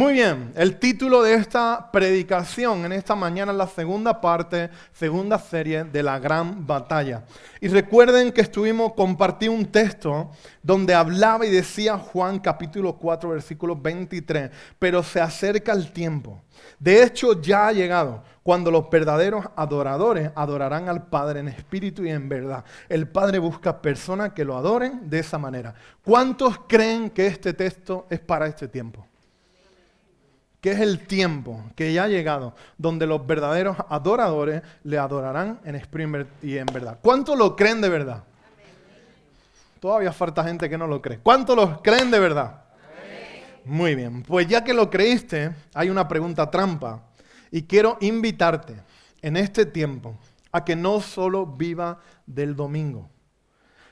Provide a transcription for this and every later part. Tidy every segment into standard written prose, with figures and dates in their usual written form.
Muy bien, el título de esta predicación en esta mañana es la segunda parte, segunda serie de la gran batalla. Y recuerden que compartí un texto donde hablaba y decía Juan capítulo 4 versículo 23, pero se acerca el tiempo. De hecho ya ha llegado cuando los verdaderos adoradores adorarán al Padre en espíritu y en verdad. El Padre busca personas que lo adoren de esa manera. ¿Cuántos creen que este texto es para este tiempo? Que es el tiempo que ya ha llegado, donde los verdaderos adoradores le adorarán en espíritu y en verdad. ¿Cuántos lo creen de verdad? Todavía falta gente que no lo cree. ¿Cuántos lo creen de verdad? Muy bien, pues ya que lo creíste, hay una pregunta trampa. Y quiero invitarte en este tiempo a que no solo viva del domingo,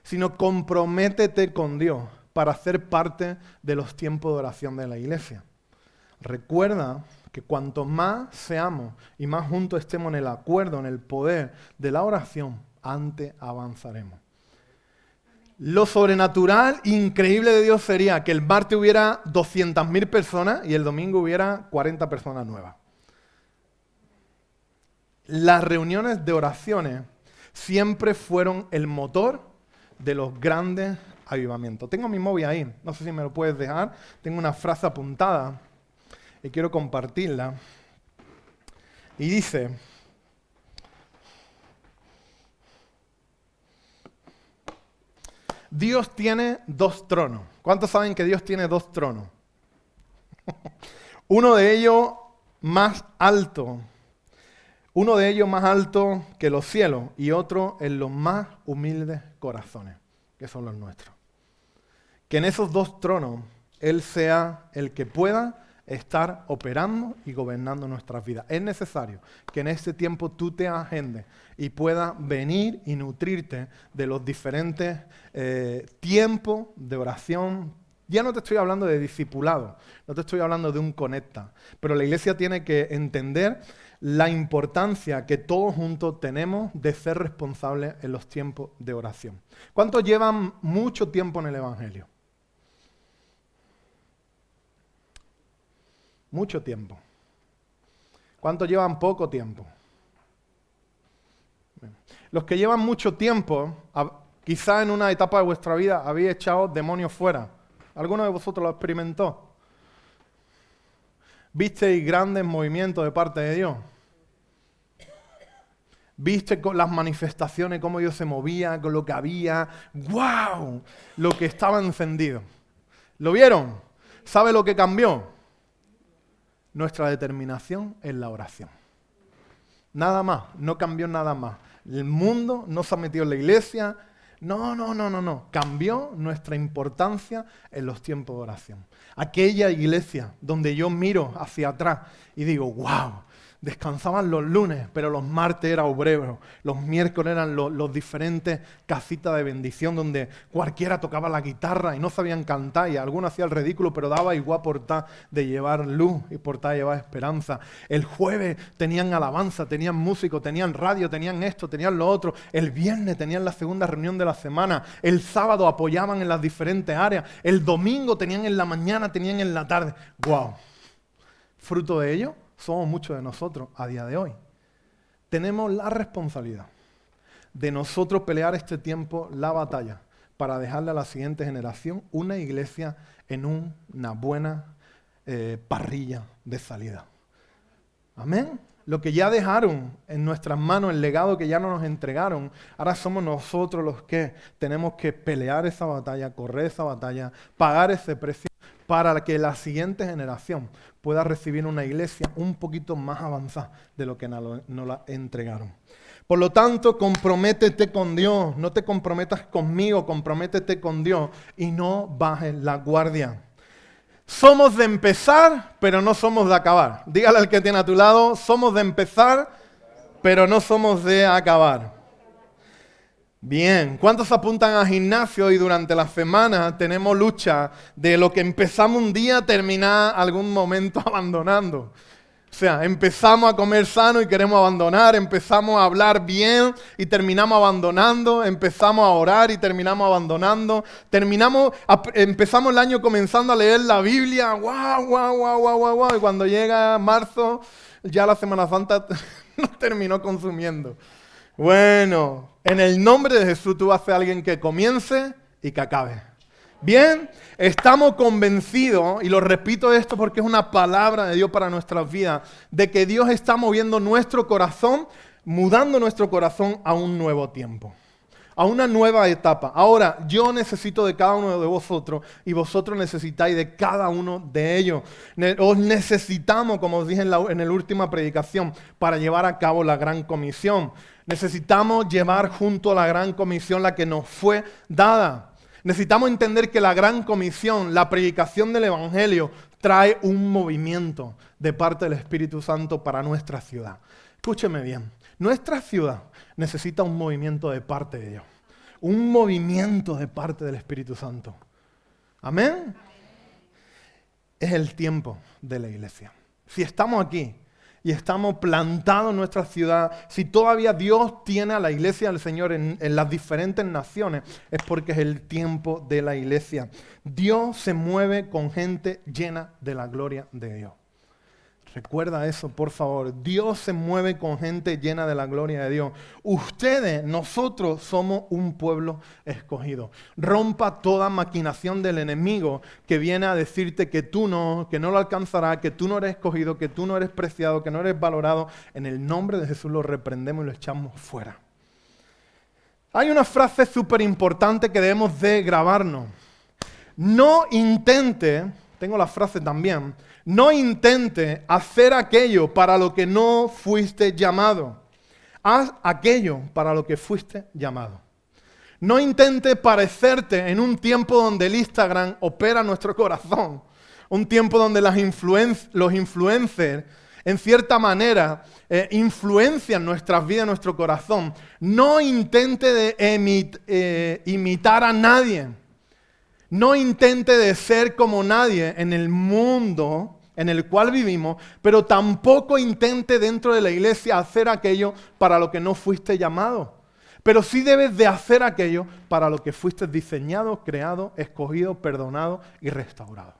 sino comprométete con Dios para ser parte de los tiempos de oración de la iglesia. Recuerda que cuanto más seamos y más juntos estemos en el acuerdo, en el poder de la oración, antes avanzaremos. Lo sobrenatural, increíble de Dios sería que el martes hubiera 200.000 personas y el domingo hubiera 40 personas nuevas. Las reuniones de oraciones siempre fueron el motor de los grandes avivamientos. Tengo mi móvil ahí, no sé si me lo puedes dejar. Tengo una frase apuntada y quiero compartirla. Y dice: Dios tiene dos tronos. ¿Cuántos saben que Dios tiene dos tronos? Uno de ellos más alto que los cielos, y otro en los más humildes corazones, que son los nuestros. Que en esos dos tronos Él sea el que pueda estar operando y gobernando nuestras vidas. Es necesario que en este tiempo tú te agendes y puedas venir y nutrirte de los diferentes tiempos de oración. Ya no te estoy hablando de discipulado, no te estoy hablando de un conecta, pero la iglesia tiene que entender la importancia que todos juntos tenemos de ser responsables en los tiempos de oración. ¿Cuántos llevan mucho tiempo en el Evangelio? Mucho tiempo. ¿Cuántos llevan poco tiempo? Los que llevan mucho tiempo, quizá en una etapa de vuestra vida habéis echado demonios fuera. ¿Alguno de vosotros lo experimentó? ¿Visteis grandes movimientos de parte de Dios? ¿Viste con las manifestaciones, cómo Dios se movía, con lo que había? ¡Wow! Lo que estaba encendido. ¿Lo vieron? ¿Sabe lo que cambió? Nuestra determinación en la oración. Nada más, no cambió nada más. El mundo no se ha metido en la iglesia. No. Cambió nuestra importancia en los tiempos de oración. Aquella iglesia donde yo miro hacia atrás y digo, wow, descansaban los lunes, pero los martes era obrero. Los miércoles eran los diferentes casitas de bendición donde cualquiera tocaba la guitarra y no sabían cantar y alguno hacía el ridículo, pero daba igual por tal de llevar luz y por tal de llevar esperanza. El jueves tenían alabanza, tenían músicos, tenían radio, tenían esto, tenían lo otro. El viernes tenían la segunda reunión de la semana. El sábado apoyaban en las diferentes áreas. El domingo tenían en la mañana, tenían en la tarde. ¡Wow! Fruto de ello somos muchos de nosotros a día de hoy. Tenemos la responsabilidad de nosotros pelear este tiempo, la batalla, para dejarle a la siguiente generación una iglesia en una buena parrilla de salida. Amén. Lo que ya dejaron en nuestras manos, el legado que ya no nos entregaron, ahora somos nosotros los que tenemos que pelear esa batalla, correr esa batalla, pagar ese precio, para que la siguiente generación pueda recibir una iglesia un poquito más avanzada de lo que nos la entregaron. Por lo tanto, comprométete con Dios, no te comprometas conmigo, comprométete con Dios y no bajes la guardia. Somos de empezar, pero no somos de acabar. Dígale al que tiene a tu lado, somos de empezar, pero no somos de acabar. Bien, ¿cuántos apuntan al gimnasio y durante la semana tenemos lucha de lo que empezamos un día terminar algún momento abandonando? O sea, empezamos a comer sano y queremos abandonar, empezamos a hablar bien y terminamos abandonando, empezamos a orar y terminamos abandonando, empezamos el año comenzando a leer la Biblia, guau, guau, guau, guau, guau, guau, y cuando llega marzo, ya la Semana Santa nos terminó consumiendo. Bueno, en el nombre de Jesús tú vas a ser alguien que comience y que acabe. Bien, estamos convencidos, y lo repito esto porque es una palabra de Dios para nuestras vidas, de que Dios está moviendo nuestro corazón, mudando nuestro corazón a un nuevo tiempo, a una nueva etapa. Ahora, yo necesito de cada uno de vosotros y vosotros necesitáis de cada uno de ellos. Os necesitamos, como os dije en la última predicación, para llevar a cabo la gran comisión. Necesitamos llevar junto a la gran comisión la que nos fue dada. Necesitamos entender que la gran comisión, la predicación del Evangelio, trae un movimiento de parte del Espíritu Santo para nuestra ciudad. Escúcheme bien, nuestra ciudad necesita un movimiento de parte de Dios. Un movimiento de parte del Espíritu Santo. ¿Amén? Es el tiempo de la iglesia. Si estamos aquí y estamos plantados en nuestra ciudad, si todavía Dios tiene a la iglesia del Señor en las diferentes naciones, es porque es el tiempo de la iglesia. Dios se mueve con gente llena de la gloria de Dios. Recuerda eso, por favor. Dios se mueve con gente llena de la gloria de Dios. Ustedes, nosotros somos un pueblo escogido. Rompa toda maquinación del enemigo que viene a decirte que tú no, que no lo alcanzarás, que tú no eres escogido, que tú no eres preciado, que no eres valorado. En el nombre de Jesús lo reprendemos y lo echamos fuera. Hay una frase súper importante que debemos de grabarnos. No intente, tengo la frase también, no intente hacer aquello para lo que no fuiste llamado. Haz aquello para lo que fuiste llamado. No intente parecerte en un tiempo donde el Instagram opera nuestro corazón. Un tiempo donde los influencers, en cierta manera, influencian nuestras vidas, nuestro corazón. No intente imitar a nadie. No intente de ser como nadie en el mundo en el cual vivimos, pero tampoco intente dentro de la iglesia hacer aquello para lo que no fuiste llamado. Pero sí debes de hacer aquello para lo que fuiste diseñado, creado, escogido, perdonado y restaurado.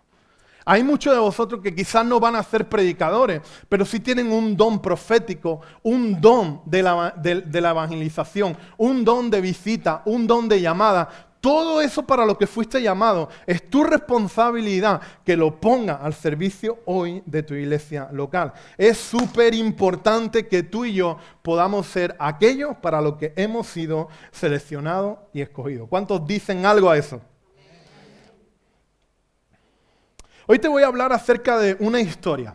Hay muchos de vosotros que quizás no van a ser predicadores, pero sí tienen un don profético, un don de la evangelización, un don de visita, un don de llamada. Todo eso para lo que fuiste llamado. Es tu responsabilidad que lo ponga al servicio hoy de tu iglesia local. Es súper importante que tú y yo podamos ser aquello para lo que hemos sido seleccionados y escogidos. ¿Cuántos dicen algo a eso? Hoy te voy a hablar acerca de una historia.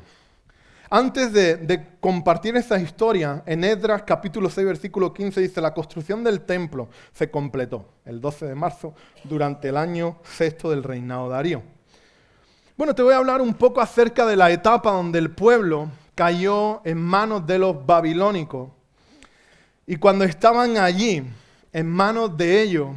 Antes de compartir esa historia, en Esdras capítulo 6, versículo 15 dice: la construcción del templo se completó el 12 de marzo durante el año sexto del reinado de Darío. Bueno, te voy a hablar un poco acerca de la etapa donde el pueblo cayó en manos de los babilónicos. Y cuando estaban allí, en manos de ellos,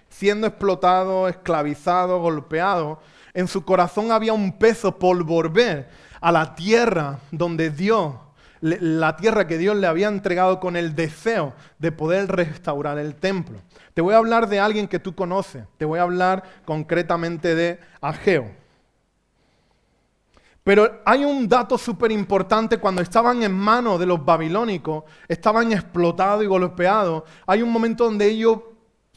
siendo explotados, esclavizados, golpeados, en su corazón había un peso por volver a la tierra donde Dios, la tierra que Dios le había entregado con el deseo de poder restaurar el templo. Te voy a hablar de alguien que tú conoces, te voy a hablar concretamente de Ageo. Pero hay un dato súper importante: cuando estaban en manos de los babilónicos, estaban explotados y golpeados, hay un momento donde ellos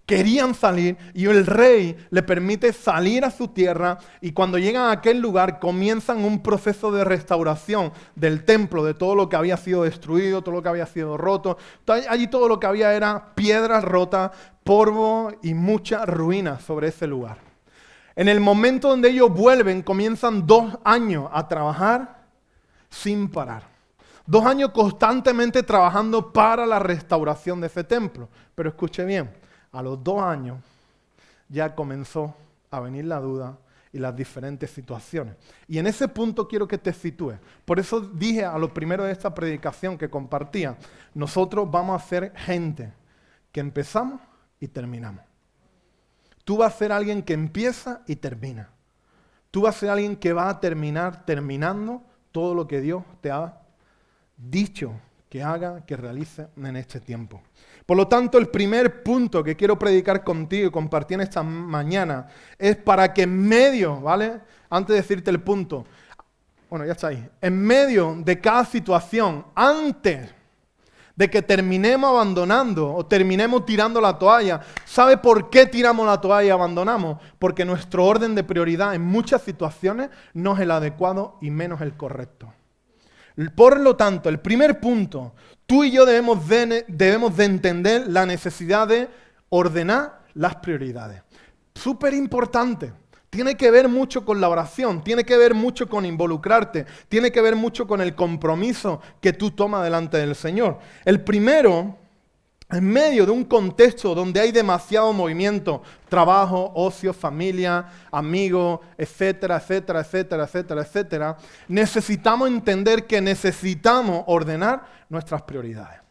querían salir y el rey le permite salir a su tierra, y cuando llegan a aquel lugar comienzan un proceso de restauración del templo, de todo lo que había sido destruido, todo lo que había sido roto. Allí todo lo que había era piedras rotas, polvo y mucha ruina sobre ese lugar. En el momento donde ellos vuelven, comienzan 2 años a trabajar sin parar. 2 años constantemente trabajando para la restauración de ese templo. Pero escuche bien, a los 2 años ya comenzó a venir la duda y las diferentes situaciones. Y en ese punto quiero que te sitúes. Por eso dije a lo primero de esta predicación que compartía, nosotros vamos a ser gente que empezamos y terminamos. Tú vas a ser alguien que empieza y termina. Tú vas a ser alguien que va a terminar terminando todo lo que Dios te ha dicho que haga, que realice en este tiempo. Por lo tanto, el primer punto que quiero predicar contigo y compartir en esta mañana es para que en medio, ¿vale? Antes de decirte el punto, bueno, ya está ahí. En medio de cada situación, antes de que terminemos abandonando o terminemos tirando la toalla, ¿sabe por qué tiramos la toalla y abandonamos? Porque nuestro orden de prioridad en muchas situaciones no es el adecuado y menos el correcto. Por lo tanto, el primer punto, tú y yo debemos de entender la necesidad de ordenar las prioridades. Súper importante. Tiene que ver mucho con la oración, tiene que ver mucho con involucrarte, tiene que ver mucho con el compromiso que tú tomas delante del Señor. El primero, en medio de un contexto donde hay demasiado movimiento, trabajo, ocio, familia, amigos, etcétera, etcétera, etcétera, etcétera, etcétera, necesitamos entender que necesitamos ordenar nuestras prioridades.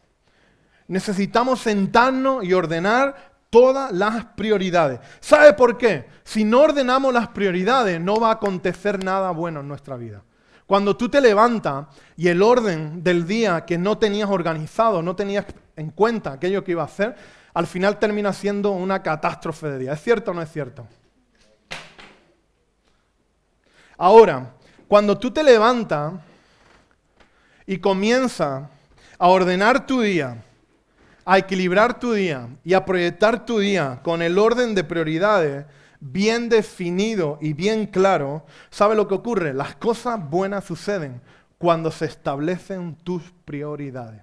Necesitamos sentarnos y ordenar todas las prioridades. ¿Sabe por qué? Si no ordenamos las prioridades, no va a acontecer nada bueno en nuestra vida. Cuando tú te levantas y el orden del día que no tenías organizado, no tenías en cuenta aquello que iba a hacer, al final termina siendo una catástrofe de día. ¿Es cierto o no es cierto? Ahora, cuando tú te levantas y comienzas a ordenar tu día, a equilibrar tu día y a proyectar tu día con el orden de prioridades bien definido y bien claro, ¿sabe lo que ocurre? Las cosas buenas suceden cuando se establecen tus prioridades.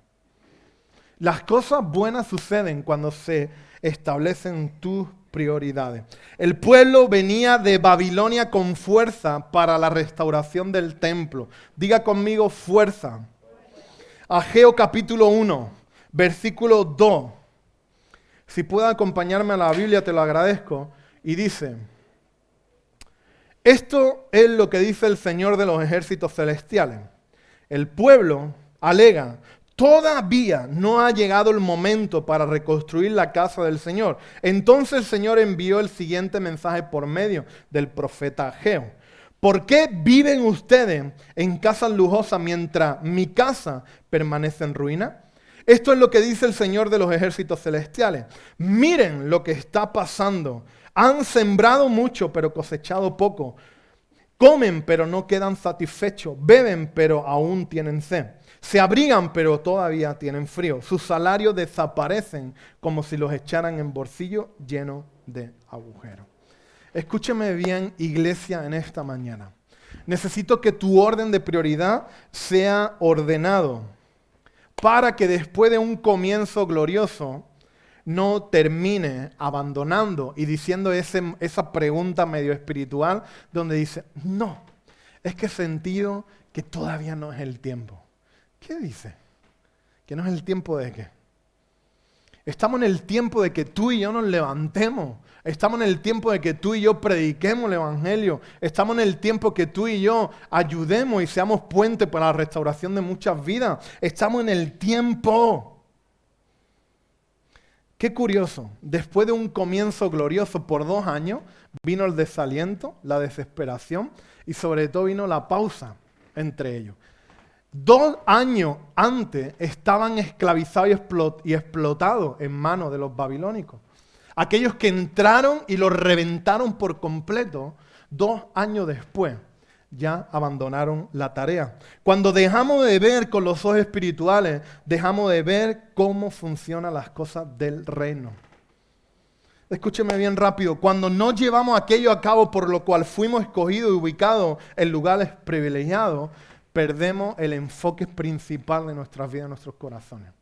Las cosas buenas suceden cuando se establecen tus prioridades. El pueblo venía de Babilonia con fuerza para la restauración del templo. Diga conmigo fuerza. Ageo capítulo 1. Versículo 2. Si puede acompañarme a la Biblia, te lo agradezco. Y dice, esto es lo que dice el Señor de los ejércitos celestiales. El pueblo alega, todavía no ha llegado el momento para reconstruir la casa del Señor. Entonces el Señor envió el siguiente mensaje por medio del profeta Ageo. ¿Por qué viven ustedes en casas lujosas mientras mi casa permanece en ruina? Esto es lo que dice el Señor de los ejércitos celestiales. Miren lo que está pasando. Han sembrado mucho, pero cosechado poco. Comen, pero no quedan satisfechos. Beben, pero aún tienen sed. Se abrigan, pero todavía tienen frío. Sus salarios desaparecen como si los echaran en bolsillos llenos de agujeros. Escúcheme bien, iglesia, en esta mañana. Necesito que tu orden de prioridad sea ordenado, para que después de un comienzo glorioso no termine abandonando y diciendo esa pregunta medio espiritual donde dice, no, es que he sentido que todavía no es el tiempo. ¿Qué dice? ¿Que no es el tiempo de qué? Estamos en el tiempo de que tú y yo nos levantemos. Estamos en el tiempo de que tú y yo prediquemos el Evangelio. Estamos en el tiempo que tú y yo ayudemos y seamos puente para la restauración de muchas vidas. Estamos en el tiempo. Qué curioso. Después de un comienzo glorioso por 2 años, vino el desaliento, la desesperación y sobre todo vino la pausa entre ellos. 2 años antes estaban esclavizados y explotados en manos de los babilónicos. Aquellos que entraron y los reventaron por completo, 2 años después ya abandonaron la tarea. Cuando dejamos de ver con los ojos espirituales, dejamos de ver cómo funcionan las cosas del reino. Escúcheme bien rápido. Cuando no llevamos aquello a cabo por lo cual fuimos escogidos y ubicados en lugares privilegiados, perdemos el enfoque principal de nuestras vidas, de nuestros corazones.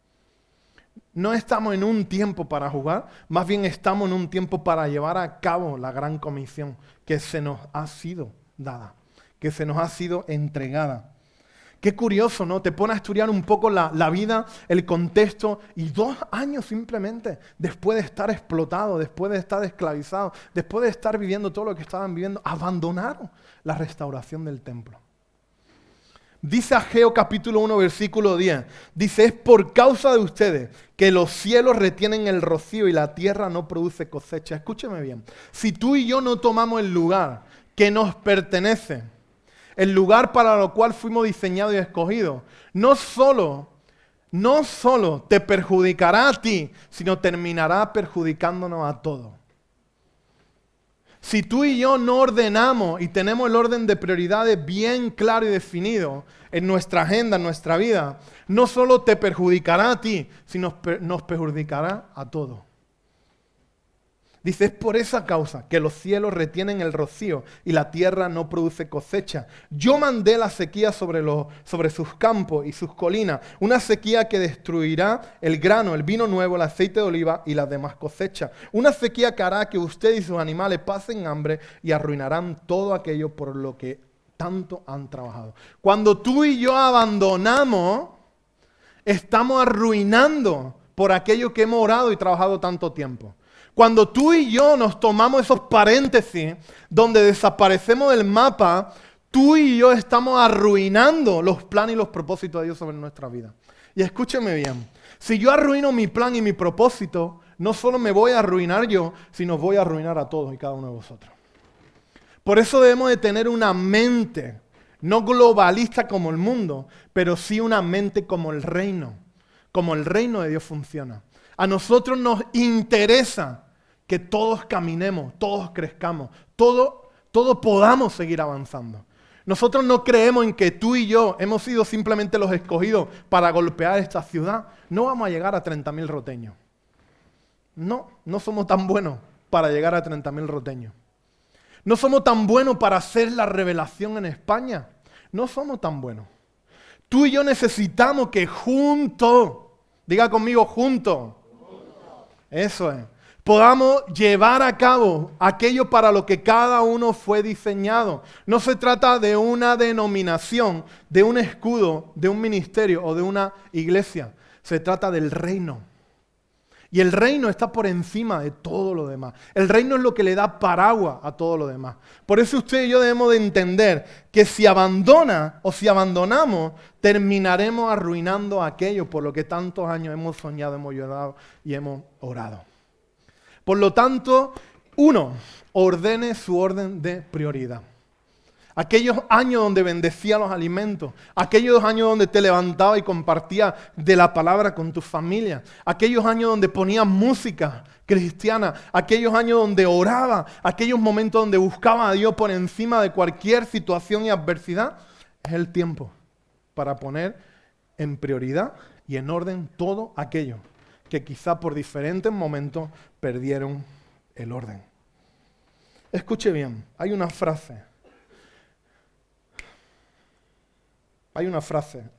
No estamos en un tiempo para jugar, más bien estamos en un tiempo para llevar a cabo la gran comisión que se nos ha sido dada, que se nos ha sido entregada. Qué curioso, ¿no? Te pone a estudiar un poco la vida, el contexto, y 2 años simplemente, después de estar explotados, después de estar esclavizados, después de estar viviendo todo lo que estaban viviendo, abandonaron la restauración del templo. Dice Ageo capítulo 1 versículo 10, dice, es por causa de ustedes que los cielos retienen el rocío y la tierra no produce cosecha. Escúcheme bien, si tú y yo no tomamos el lugar que nos pertenece, el lugar para lo cual fuimos diseñados y escogidos, no solo te perjudicará a ti, sino terminará perjudicándonos a todos. Si tú y yo no ordenamos y tenemos el orden de prioridades bien claro y definido en nuestra agenda, en nuestra vida, no solo te perjudicará a ti, sino nos perjudicará a todos. Dice, es por esa causa que los cielos retienen el rocío y la tierra no produce cosecha. Yo mandé la sequía sobre sus campos y sus colinas, una sequía que destruirá el grano, el vino nuevo, el aceite de oliva y las demás cosechas. Una sequía que hará que usted y sus animales pasen hambre y arruinarán todo aquello por lo que tanto han trabajado. Cuando tú y yo abandonamos, estamos arruinando por aquello que hemos orado y trabajado tanto tiempo. Cuando tú y yo nos tomamos esos paréntesis donde desaparecemos del mapa, tú y yo estamos arruinando los planes y los propósitos de Dios sobre nuestra vida. Y escúcheme bien, si yo arruino mi plan y mi propósito, no solo me voy a arruinar yo, sino voy a arruinar a todos y cada uno de vosotros. Por eso debemos de tener una mente, no globalista como el mundo, pero sí una mente como el reino de Dios funciona. A nosotros nos interesa que todos caminemos, todos crezcamos, todos podamos seguir avanzando. Nosotros no creemos en que tú y yo hemos sido simplemente los escogidos para golpear esta ciudad. No vamos a llegar a 30,000 roteños. No somos tan buenos para llegar a 30,000 roteños. No somos tan buenos para hacer la revelación en España. No somos tan buenos. Tú y yo necesitamos que juntos, diga conmigo juntos, eso es, podamos llevar a cabo aquello para lo que cada uno fue diseñado. No se trata de una denominación, de un escudo, de un ministerio o de una iglesia. Se trata del reino. Y el reino está por encima de todo lo demás. El reino es lo que le da paraguas a todo lo demás. Por eso usted y yo debemos de entender que si abandona o si abandonamos, terminaremos arruinando aquello por lo que tantos años hemos soñado, hemos llorado y hemos orado. Por lo tanto, ordene su orden de prioridad. Aquellos años donde bendecía los alimentos, aquellos años donde te levantaba y compartía de la palabra con tu familia, aquellos años donde ponías música cristiana, aquellos años donde oraba, aquellos momentos donde buscaba a Dios por encima de cualquier situación y adversidad, es el tiempo para poner en prioridad y en orden todo aquello que quizá por diferentes momentos perdieron el orden. Escuche bien, hay una frase,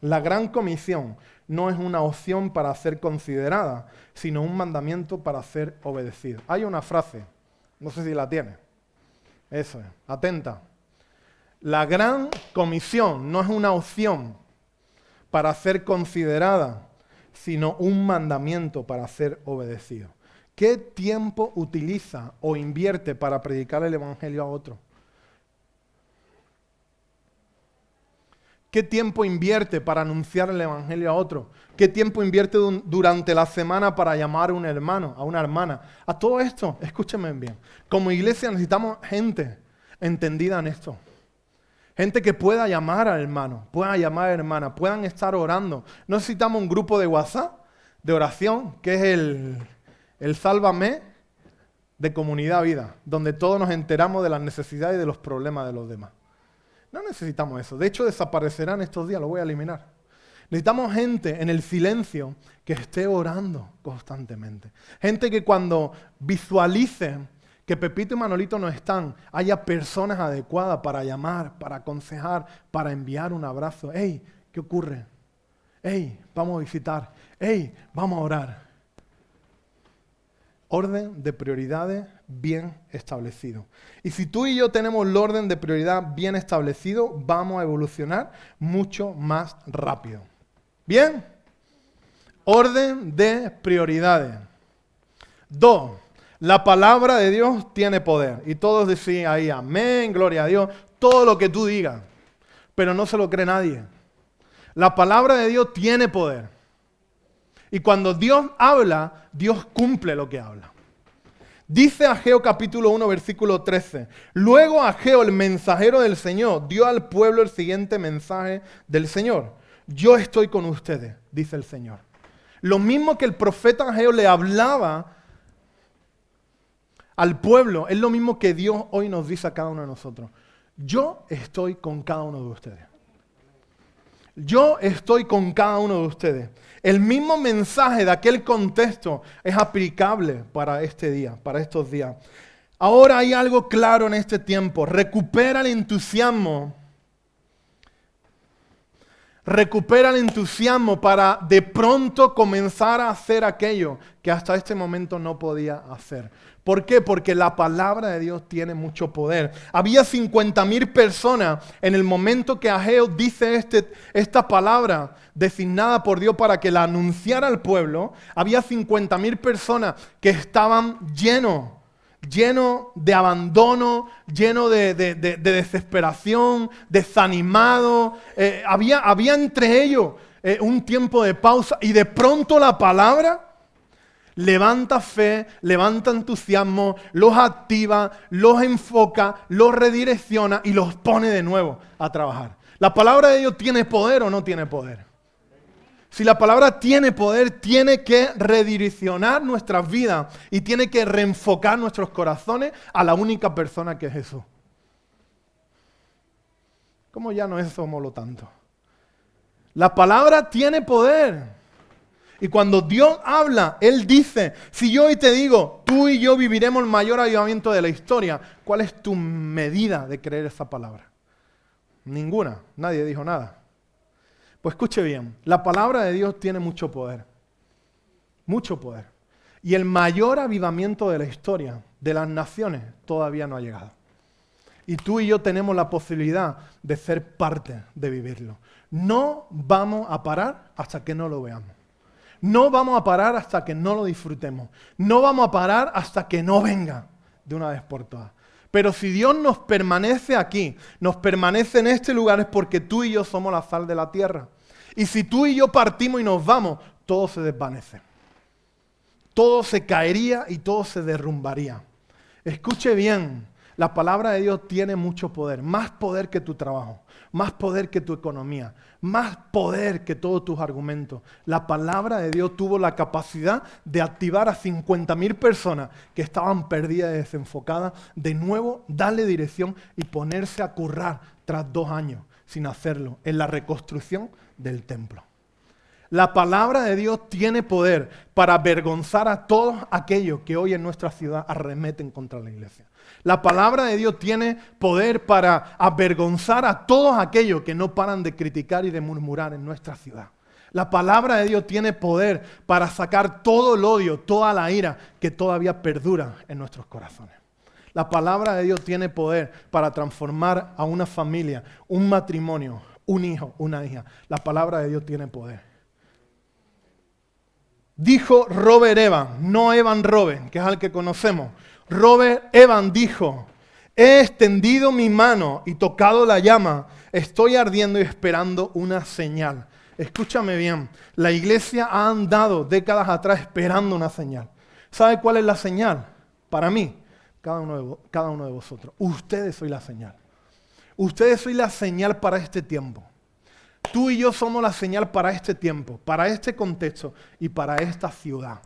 la gran comisión no es una opción para ser considerada, sino un mandamiento para ser obedecido. Hay una frase, no sé si la tiene, eso es, atenta. La gran comisión no es una opción para ser considerada, sino un mandamiento para ser obedecido. ¿Qué tiempo utiliza o invierte para predicar el evangelio a otro? ¿Qué tiempo invierte para anunciar el evangelio a otro? ¿Qué tiempo invierte durante la semana para llamar a un hermano, a una hermana? A todo esto, escúchenme bien, como iglesia necesitamos gente entendida en esto. Gente que pueda llamar al hermano, pueda llamar a la hermana, puedan estar orando. No necesitamos un grupo de WhatsApp, de oración, que es el Sálvame de Comunidad Vida, donde todos nos enteramos de las necesidades y de los problemas de los demás. No necesitamos eso. De hecho, desaparecerán estos días, lo voy a eliminar. Necesitamos gente en el silencio que esté orando constantemente. Gente que cuando visualice que Pepito y Manolito no están, haya personas adecuadas para llamar, para aconsejar, para enviar un abrazo. ¡Ey! ¿Qué ocurre? ¡Ey! Vamos a visitar. ¡Ey! Vamos a orar. Orden de prioridades bien establecido. Y si tú y yo tenemos el orden de prioridad bien establecido, vamos a evolucionar mucho más rápido. ¿Bien? Orden de prioridades. 2. La palabra de Dios tiene poder. Y todos decían ahí, amén, gloria a Dios, todo lo que tú digas. Pero no se lo cree nadie. La palabra de Dios tiene poder. Y cuando Dios habla, Dios cumple lo que habla. Dice Ageo capítulo 1, versículo 13. Luego Ageo, el mensajero del Señor, dio al pueblo el siguiente mensaje del Señor. Yo estoy con ustedes, dice el Señor. Lo mismo que el profeta Ageo le hablaba al pueblo, es lo mismo que Dios hoy nos dice a cada uno de nosotros. Yo estoy con cada uno de ustedes. Yo estoy con cada uno de ustedes. El mismo mensaje de aquel contexto es aplicable para este día, para estos días. Ahora hay algo claro en este tiempo. Recupera el entusiasmo. Recupera el entusiasmo para de pronto comenzar a hacer aquello que hasta este momento no podía hacer. ¿Por qué? Porque la palabra de Dios tiene mucho poder. Había 50,000 personas en el momento que Ageo dice esta palabra designada por Dios para que la anunciara al pueblo. Había 50,000 personas que estaban llenos de abandono, lleno de desesperación, desanimado. Había entre ellos un tiempo de pausa y de pronto la palabra levanta fe, levanta entusiasmo, los activa, los enfoca, los redirecciona y los pone de nuevo a trabajar. ¿La palabra de Dios tiene poder o no tiene poder? Si la palabra tiene poder, tiene que redireccionar nuestras vidas y tiene que reenfocar nuestros corazones a la única persona que es Jesús. ¿Cómo ya no somos lo tanto? La palabra tiene poder. Y cuando Dios habla, Él dice, si yo hoy te digo, tú y yo viviremos el mayor avivamiento de la historia, ¿cuál es tu medida de creer esa palabra? Ninguna, nadie dijo nada. Pues escuche bien, la palabra de Dios tiene mucho poder, mucho poder. Y el mayor avivamiento de la historia de las naciones todavía no ha llegado. Y tú y yo tenemos la posibilidad de ser parte de vivirlo. No vamos a parar hasta que no lo veamos. No vamos a parar hasta que no lo disfrutemos. No vamos a parar hasta que no venga de una vez por todas. Pero si Dios nos permanece aquí, nos permanece en este lugar, es porque tú y yo somos la sal de la tierra. Y si tú y yo partimos y nos vamos, todo se desvanece. Todo se caería y todo se derrumbaría. Escuche bien, la palabra de Dios tiene mucho poder, más poder que tu trabajo, más poder que tu economía, más poder que todos tus argumentos. La palabra de Dios tuvo la capacidad de activar a 50,000 personas que estaban perdidas y desenfocadas, de nuevo darle dirección y ponerse a currar tras 2 años sin hacerlo en la reconstrucción del templo. La palabra de Dios tiene poder para avergonzar a todos aquellos que hoy en nuestra ciudad arremeten contra la iglesia. La palabra de Dios tiene poder para avergonzar a todos aquellos que no paran de criticar y de murmurar en nuestra ciudad. La palabra de Dios tiene poder para sacar todo el odio, toda la ira que todavía perdura en nuestros corazones. La palabra de Dios tiene poder para transformar a una familia, un matrimonio, un hijo, una hija. La palabra de Dios tiene poder. Dijo Robert Evans, no Evan Robert, que es al que conocemos. Robert Evans dijo, he extendido mi mano y tocado la llama, estoy ardiendo y esperando una señal. Escúchame bien, la iglesia ha andado décadas atrás esperando una señal. ¿Sabe cuál es la señal? Para mí, cada uno de vosotros. Ustedes sois la señal. Ustedes sois la señal para este tiempo. Tú y yo somos la señal para este tiempo, para este contexto y para esta ciudad.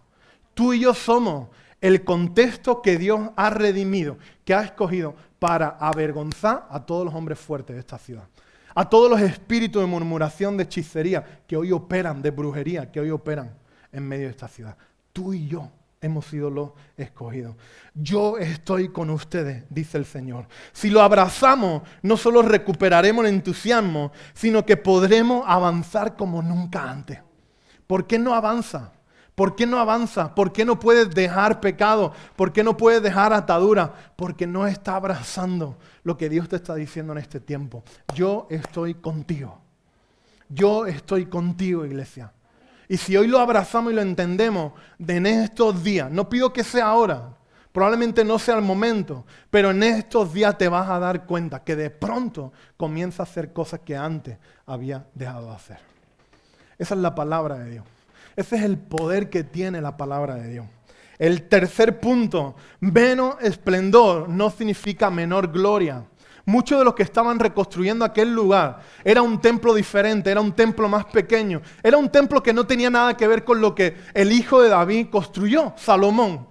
Tú y yo somos el contexto que Dios ha redimido, que ha escogido para avergonzar a todos los hombres fuertes de esta ciudad. A todos los espíritus de murmuración, de hechicería, que hoy operan, de brujería, que hoy operan en medio de esta ciudad. Tú y yo hemos sido los escogidos. Yo estoy con ustedes, dice el Señor. Si lo abrazamos, no solo recuperaremos el entusiasmo, sino que podremos avanzar como nunca antes. ¿Por qué no avanza? ¿Por qué no avanza? ¿Por qué no puedes dejar pecado? ¿Por qué no puedes dejar atadura? Porque no está abrazando lo que Dios te está diciendo en este tiempo. Yo estoy contigo. Yo estoy contigo, iglesia. Y si hoy lo abrazamos y lo entendemos en estos días, no pido que sea ahora, probablemente no sea el momento, pero en estos días te vas a dar cuenta que de pronto comienza a hacer cosas que antes había dejado de hacer. Esa es la palabra de Dios. Ese es el poder que tiene la palabra de Dios. El tercer punto, menos esplendor no significa menor gloria. Muchos de los que estaban reconstruyendo aquel lugar era un templo diferente, era un templo más pequeño, era un templo que no tenía nada que ver con lo que el hijo de David construyó, Salomón.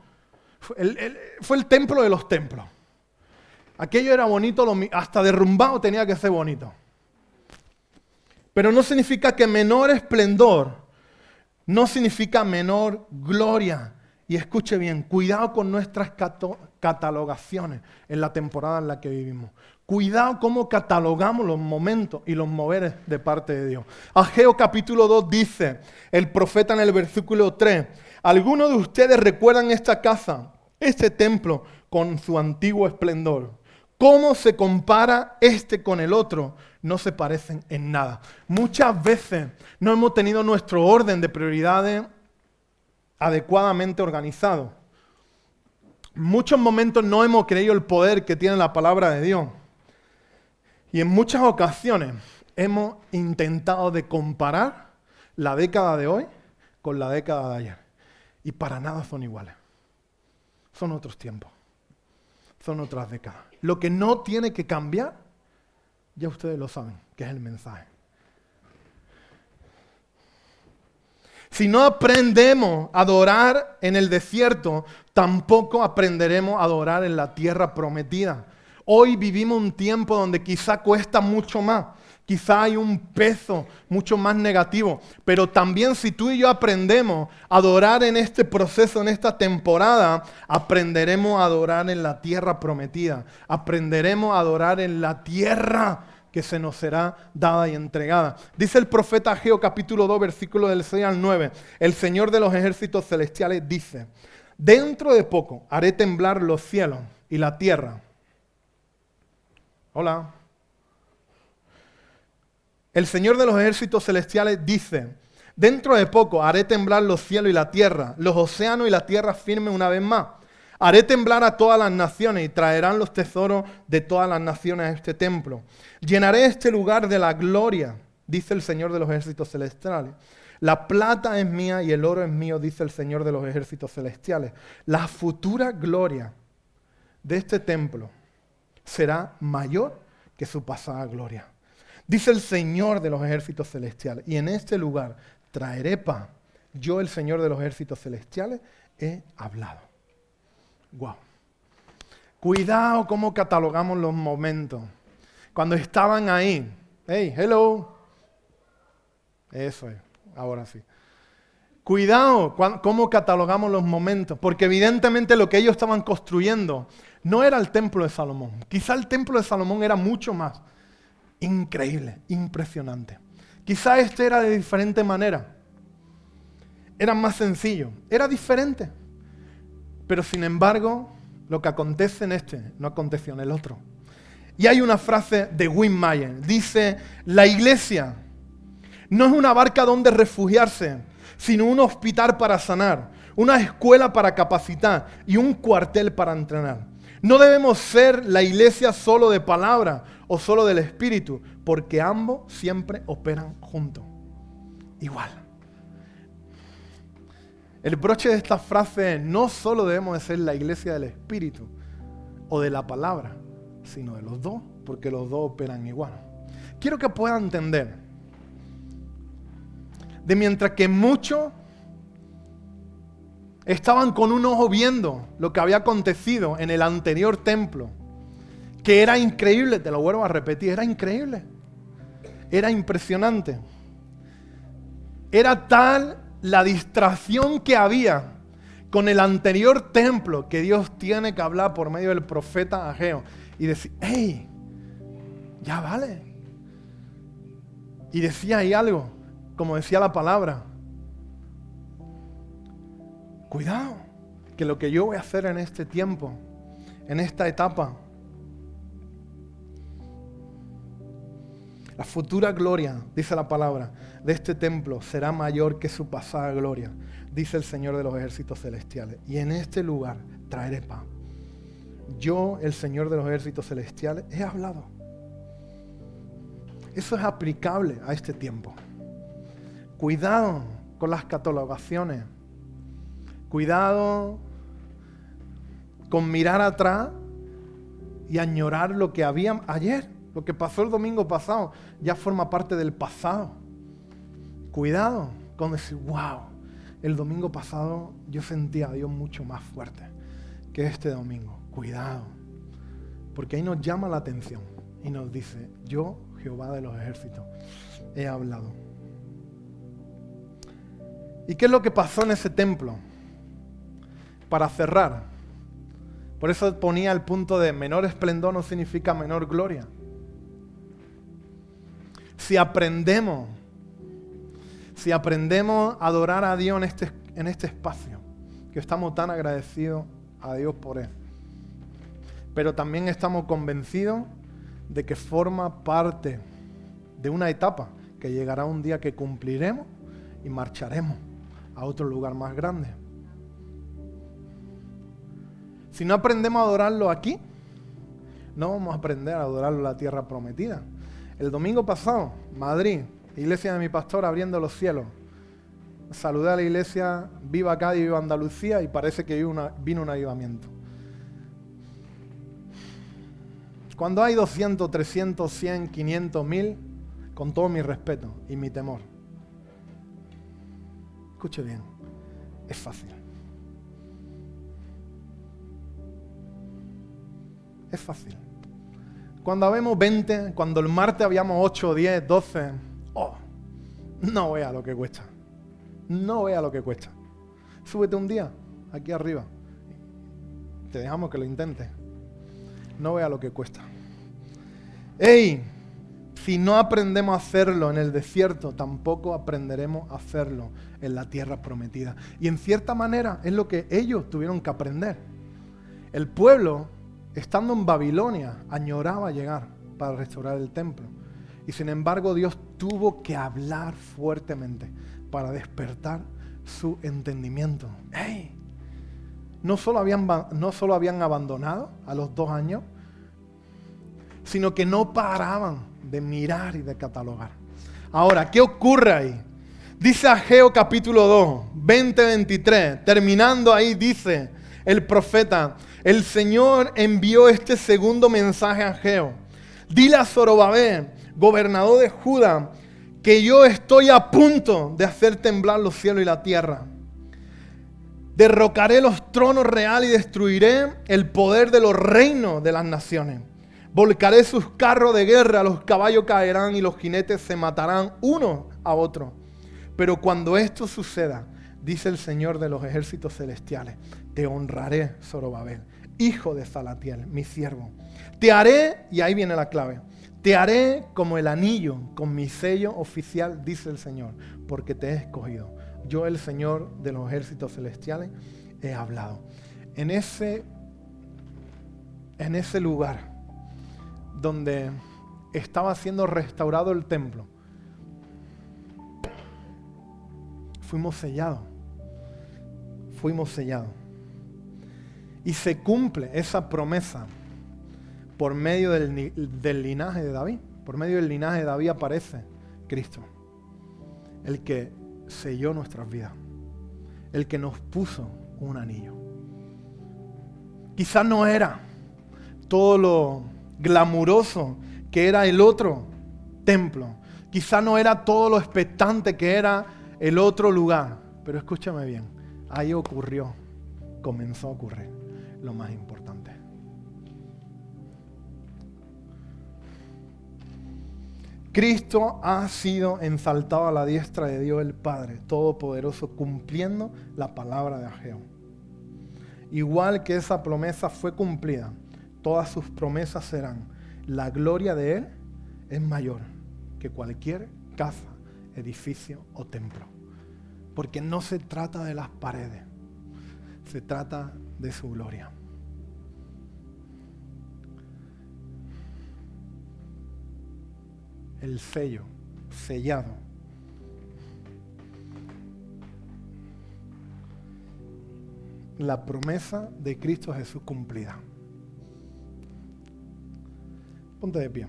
Fue el templo de los templos. Aquello era bonito, hasta derrumbado tenía que ser bonito. Pero no significa que menor esplendor no significa menor gloria. Y escuche bien, cuidado con nuestras catalogaciones en la temporada en la que vivimos. Cuidado cómo catalogamos los momentos y los moveres de parte de Dios. Ageo capítulo 2 dice, el profeta en el versículo 3, ¿algunos de ustedes recuerdan esta casa, este templo con su antiguo esplendor? ¿Cómo se compara este con el otro? No se parecen en nada. Muchas veces no hemos tenido nuestro orden de prioridades adecuadamente organizado. En muchos momentos no hemos creído el poder que tiene la palabra de Dios. Y en muchas ocasiones hemos intentado de comparar la década de hoy con la década de ayer. Y para nada son iguales. Son otros tiempos. Son otras décadas. Lo que no tiene que cambiar, ya ustedes lo saben, que es el mensaje. Si no aprendemos a adorar en el desierto, tampoco aprenderemos a adorar en la tierra prometida. Hoy vivimos un tiempo donde quizá cuesta mucho más, quizá hay un peso mucho más negativo, pero también si tú y yo aprendemos a adorar en este proceso, en esta temporada, aprenderemos a adorar en la tierra prometida, aprenderemos a adorar en la tierra que se nos será dada y entregada. Dice el profeta Ageo capítulo 2, versículo del 6 al 9, el Señor de los ejércitos celestiales dice, dentro de poco haré temblar los cielos y la tierra. Hola. El Señor de los ejércitos celestiales dice, dentro de poco haré temblar los cielos y la tierra, los océanos y la tierra firme una vez más. Haré temblar a todas las naciones y traerán los tesoros de todas las naciones a este templo. Llenaré este lugar de la gloria, dice el Señor de los ejércitos celestiales. La plata es mía y el oro es mío, dice el Señor de los ejércitos celestiales. La futura gloria de este templo será mayor que su pasada gloria. Dice el Señor de los ejércitos celestiales, y en este lugar traeré paz. Yo, el Señor de los ejércitos celestiales, he hablado. Wow. Cuidado cómo catalogamos los momentos. Cuando estaban ahí, hey, hello. Eso es, ahora sí. Cuidado cómo catalogamos los momentos, porque evidentemente lo que ellos estaban construyendo no era el templo de Salomón. Quizá el templo de Salomón era mucho más increíble, impresionante. Quizá este era de diferente manera. Era más sencillo, era diferente. Pero sin embargo, lo que acontece en este no aconteció en el otro. Y hay una frase de Wim Mayer. Dice, la iglesia no es una barca donde refugiarse, sino un hospital para sanar, una escuela para capacitar y un cuartel para entrenar. No debemos ser la iglesia solo de palabra o solo del espíritu, porque ambos siempre operan juntos. Igual. El broche de esta frase es, no solo debemos de ser la iglesia del Espíritu o de la palabra, sino de los dos, porque los dos operan igual. Quiero que puedan entender, de mientras que muchos estaban con un ojo viendo lo que había acontecido en el anterior templo, que era increíble, te lo vuelvo a repetir, era increíble, era impresionante, era tal la distracción que había con el anterior templo que Dios tiene que hablar por medio del profeta Ageo y decir, hey, ya vale. Y decía ahí algo, como decía la palabra, cuidado, que lo que yo voy a hacer en este tiempo, en esta etapa, la futura gloria, dice la palabra, de este templo será mayor que su pasada gloria, dice el Señor de los ejércitos celestiales. Y en este lugar traeré paz. Yo, el Señor de los ejércitos celestiales, he hablado. Eso es aplicable a este tiempo. Cuidado con las catalogaciones. Cuidado con mirar atrás y añorar lo que había ayer, lo que pasó el domingo pasado, ya forma parte del pasado. Cuidado con decir, wow, el domingo pasado yo sentía a Dios mucho más fuerte que este domingo. Cuidado, porque ahí nos llama la atención y nos dice, yo, Jehová de los ejércitos, he hablado. ¿Y qué es lo que pasó en ese templo? Para cerrar, por eso ponía el punto de menor esplendor no significa menor gloria. Si aprendemos a adorar a Dios en este espacio, que estamos tan agradecidos a Dios por Él, pero también estamos convencidos de que forma parte de una etapa, que llegará un día que cumpliremos y marcharemos a otro lugar más grande. Si no aprendemos a adorarlo aquí, no vamos a aprender a adorarlo en la tierra prometida. El domingo pasado, Madrid, iglesia de mi pastor abriendo los cielos. Saludé a la iglesia Viva Cádiz, Viva Andalucía y parece que vino un avivamiento. Cuando hay 200, 300, 100, 500, 1000, con todo mi respeto y mi temor. Escuche bien, es fácil. Es fácil. Cuando habemos 20, cuando el martes habíamos 8, 10, 12, no vea lo que cuesta. No vea lo que cuesta. Súbete un día, aquí arriba. Te dejamos que lo intentes. No vea lo que cuesta. ¡Ey! Si no aprendemos a hacerlo en el desierto, tampoco aprenderemos a hacerlo en la tierra prometida. Y en cierta manera es lo que ellos tuvieron que aprender. El pueblo, estando en Babilonia, añoraba llegar para restaurar el templo. Y sin embargo, Dios tuvo que hablar fuertemente para despertar su entendimiento. ¡Ey! No solo habían abandonado a los 2 años, sino que no paraban de mirar y de catalogar. Ahora, ¿qué ocurre ahí? Dice Ageo capítulo 2, 20-23, terminando ahí dice el profeta, el Señor envió este segundo mensaje a Ageo. Dile a Zorobabel, gobernador de Judá, que yo estoy a punto de hacer temblar los cielos y la tierra. Derrocaré los tronos reales y destruiré el poder de los reinos de las naciones. Volcaré sus carros de guerra, los caballos caerán y los jinetes se matarán uno a otro. Pero cuando esto suceda, dice el Señor de los ejércitos celestiales, te honraré, Zorobabel, hijo de Salatiel, mi siervo. Te haré, y ahí viene la clave, te haré como el anillo con mi sello oficial, dice el Señor, porque te he escogido. Yo, el Señor de los ejércitos celestiales, he hablado. En ese lugar donde estaba siendo restaurado el templo, fuimos sellados. Y se cumple esa promesa por medio del linaje de David. Por medio del linaje de David aparece Cristo, el que selló nuestras vidas, el que nos puso un anillo. Quizás no era todo lo glamuroso que era el otro templo. Quizás no era todo lo expectante que era el otro lugar. Pero escúchame bien, ahí comenzó a ocurrir lo más importante. Cristo ha sido ensaltado a la diestra de Dios el Padre Todopoderoso, cumpliendo la palabra de Ageo. Igual que esa promesa fue cumplida, todas sus promesas serán. La gloria de Él es mayor que cualquier casa, edificio o templo. Porque no se trata de las paredes, se trata de su gloria. El sello, sellado. La promesa de Cristo Jesús cumplida. Ponte de pie.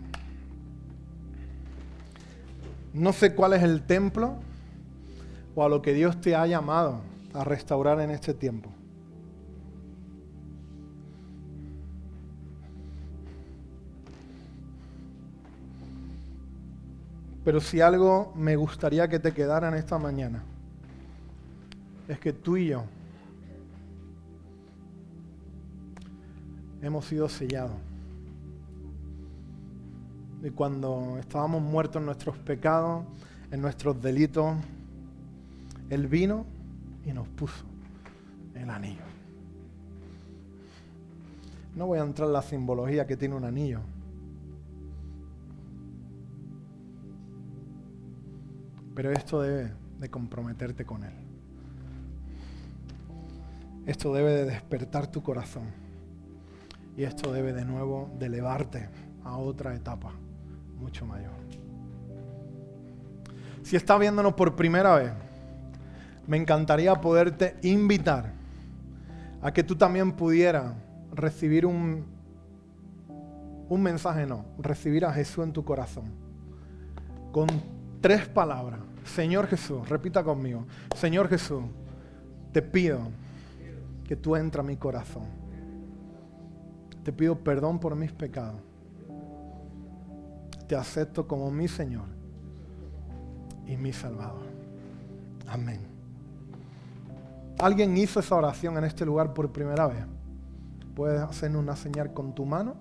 No sé cuál es el templo o a lo que Dios te ha llamado a restaurar en este tiempo. Pero si algo me gustaría que te quedara en esta mañana, es que tú y yo hemos sido sellados. Y cuando estábamos muertos en nuestros pecados, en nuestros delitos, Él vino y nos puso el anillo. No voy a entrar en la simbología que tiene un anillo. Pero esto debe de comprometerte con Él. Esto debe de despertar tu corazón. Y esto debe de nuevo de elevarte a otra etapa mucho mayor. Si estás viéndonos por primera vez, me encantaría poderte invitar a que tú también pudieras recibir un mensaje, recibir a Jesús en tu corazón. Con 3 palabras. Señor Jesús, repita conmigo. Señor Jesús, te pido que tú entres a mi corazón. Te pido perdón por mis pecados. Te acepto como mi Señor y mi Salvador. Amén. ¿Alguien hizo esa oración en este lugar por primera vez? ¿Puedes hacernos una señal con tu mano?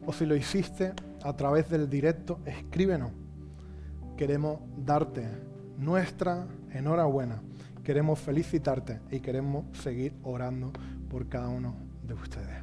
O si lo hiciste a través del directo, escríbenos. Queremos darte nuestra enhorabuena. Queremos felicitarte y queremos seguir orando por cada uno de ustedes.